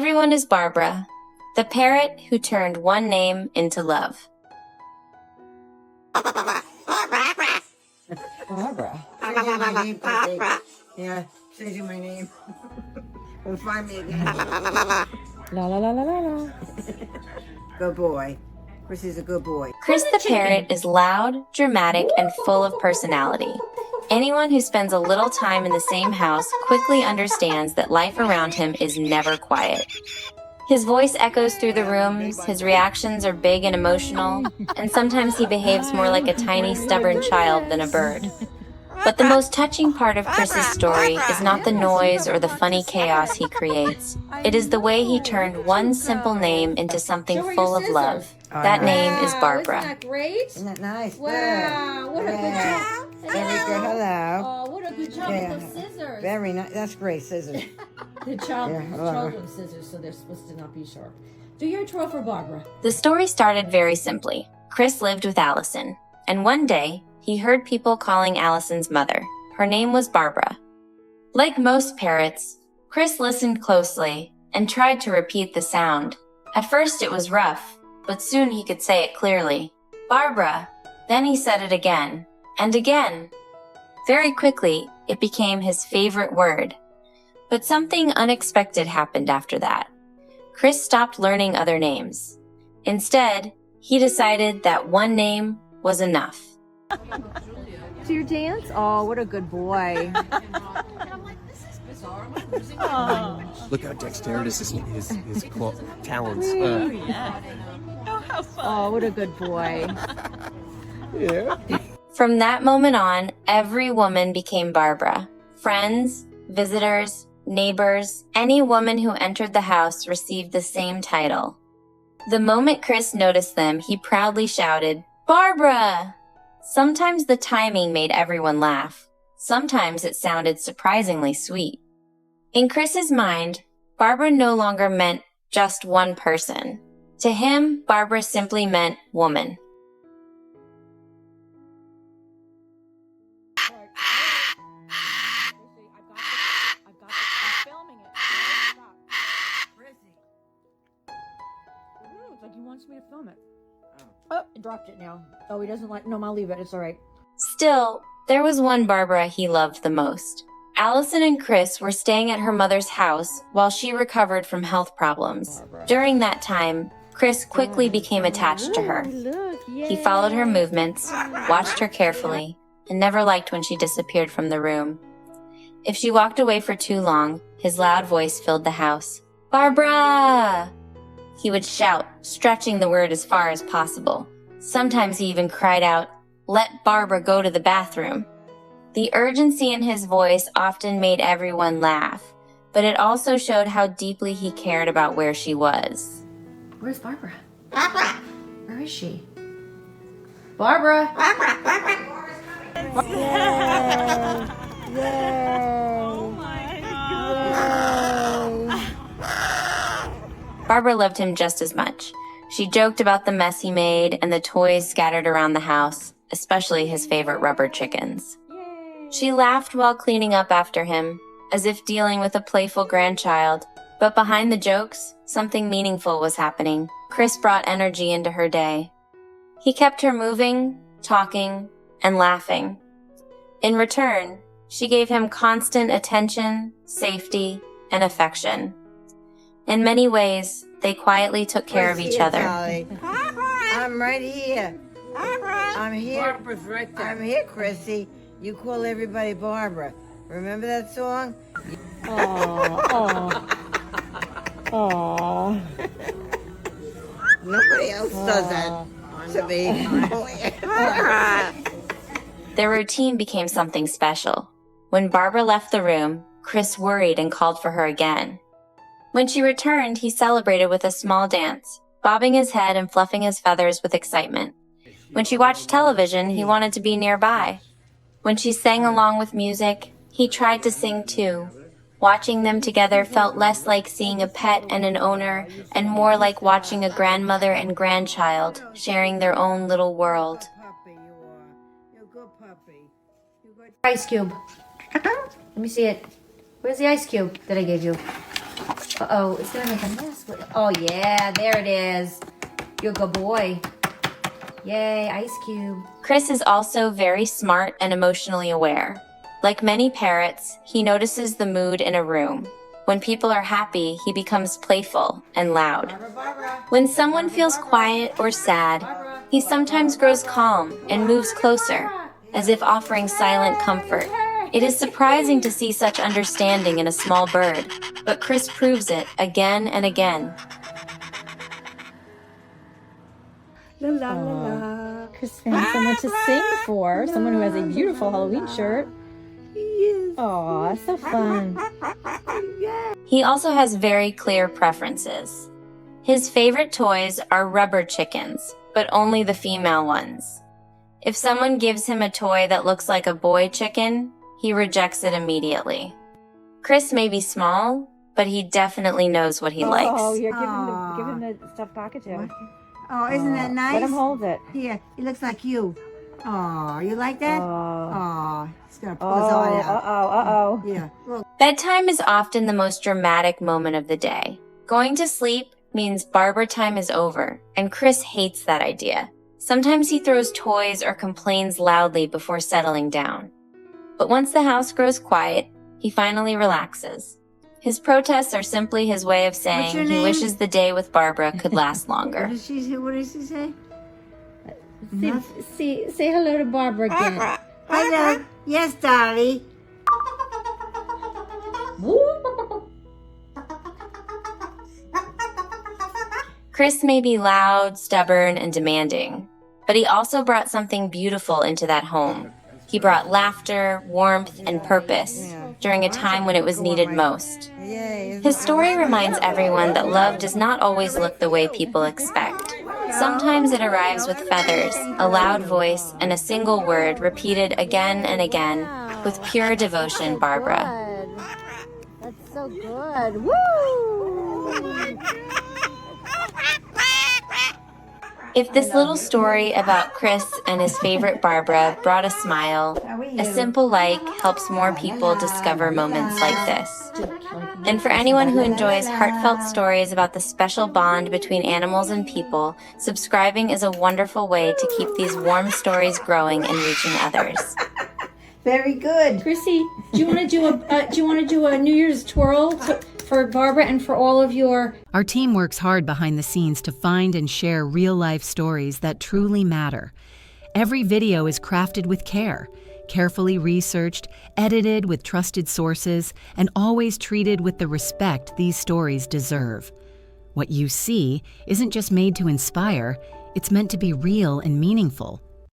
Everyone is Barbara, the parrot who turned one name into love. Barbara. Changing my name, puppy. Yeah, changing my name. Will find me again. La la la la la la. Good boy. Chris is a good boy. Chris the parrot is loud, dramatic, and full of personality. Anyone who spends a little time in the same house quickly understands that life around him is never quiet. His voice echoes through the rooms, his reactions are big and emotional, and sometimes he behaves more like a tiny, stubborn child than a bird. But the most touching part of Chris's story is not the noise or the funny chaos he creates. It is the way he turned one simple name into something full of love. That name is Barbara. Isn't that great? Isn't that nice? Wow, what a good job. Very good. Hello. Oh, what a good job with those scissors. Very nice. That's great, scissors. The children's scissors, so they're supposed to not be sharp. Do your twirl for Barbara. The story started very simply. Chris lived with Allison, and one day, he heard people calling Allison's mother. Her name was Barbara. Like most parrots, Chris listened closely and tried to repeat the sound. At first it was rough, but soon he could say it clearly. Barbara. Then he said it again, and again. Very quickly, it became his favorite word. But something unexpected happened after that. Chris stopped learning other names. Instead, he decided that one name was enough. To your dance? Oh, what a good boy. Look how dexterous his talons. Oh, what a good boy. Yeah. From that moment on, every woman became Barbara. Friends, visitors, neighbors, any woman who entered the house received the same title. The moment Chris noticed them, he proudly shouted, "Barbara!" Sometimes the timing made everyone laugh. Sometimes it sounded surprisingly sweet. In Chris's mind, Barbara no longer meant just one person. To him, Barbara simply meant woman. It's like he wants me to film it. Oh, I dropped it now. Oh, he doesn't like... No, I'll leave it. It's all right. Still, there was one Barbara he loved the most. Allison and Chris were staying at her mother's house while she recovered from health problems. During that time, Chris quickly became attached to her. He followed her movements, watched her carefully, and never liked when she disappeared from the room. If she walked away for too long, his loud voice filled the house. "Barbara!" He would shout, stretching the word as far as possible. Sometimes he even cried out, "Let Barbara go to the bathroom." The urgency in his voice often made everyone laugh, but it also showed how deeply he cared about where she was. Where's Barbara? Barbara! Where is she? Barbara! Barbara loved him just as much. She joked about the mess he made and the toys scattered around the house, especially his favorite rubber chickens. She laughed while cleaning up after him, as if dealing with a playful grandchild. But behind the jokes, something meaningful was happening. Chris brought energy into her day. He kept her moving, talking, and laughing. In return, she gave him constant attention, safety, and affection. In many ways, they quietly took care of each other. I'm right here. I'm here. Barbara's right there. I'm here, Chrissy. You call everybody Barbara. Remember that song? Aww. Nobody else does that to me. Their routine became something special. When Barbara left the room, Chris worried and called for her again. When she returned, he celebrated with a small dance, bobbing his head and fluffing his feathers with excitement. When she watched television, he wanted to be nearby. When she sang along with music, he tried to sing too. Watching them together felt less like seeing a pet and an owner, and more like watching a grandmother and grandchild sharing their own little world. You're a good puppy. Ice cube. Let me see it. Where's the ice cube that I gave you? Uh-oh, it's gonna make a mess. Oh, yeah, there it is. You're a good boy. Yay, ice cube. Chris is also very smart and emotionally aware. Like many parrots, he notices the mood in a room. When people are happy, he becomes playful and loud. When someone feels quiet or sad, he sometimes grows calm and moves closer, as if offering silent comfort. It is surprising to see such understanding in a small bird, but Chris proves it again and again. La la la la. Chris found someone to sing for. Someone who has a beautiful Halloween shirt. Aw, so fun. He also has very clear preferences. His favorite toys are rubber chickens, but only the female ones. If someone gives him a toy that looks like a boy chicken, he rejects it immediately. Chris may be small, but he definitely knows what he likes. Oh, yeah, give him the stuffed cockatoo. Oh, isn't that nice? Let him hold it. Here, he looks like you. Oh, you like that? Oh. Oh, he's gonna pull his eye out. Uh-oh. Yeah, look. Bedtime is often the most dramatic moment of the day. Going to sleep means Barbara time is over, and Chris hates that idea. Sometimes he throws toys or complains loudly before settling down. But once the house grows quiet, he finally relaxes. His protests are simply his way of saying your he name? wishes the day with Barbara could last longer. What does she say? Say hello to Barbara again. Hi, Doug. Yes, Dolly. Chris may be loud, stubborn, and demanding, but he also brought something beautiful into that home. He brought laughter, warmth, and purpose during a time when it was needed most. His story reminds everyone that love does not always look the way people expect. Sometimes it arrives with feathers, a loud voice, and a single word repeated again and again with pure devotion, Barbara. That's so good. Woo! If this little story about Chris and his favorite Barbara brought a smile, a simple like helps more people discover moments like this. And for anyone who enjoys heartfelt stories about the special bond between animals and people, subscribing is a wonderful way to keep these warm stories growing and reaching others. Very good. Chrissy, do you want to do a New Year's twirl for Barbara and for all of your... Our team works hard behind the scenes to find and share real-life stories that truly matter. Every video is crafted with care, carefully researched, edited with trusted sources, and always treated with the respect these stories deserve. What you see isn't just made to inspire, it's meant to be real and meaningful.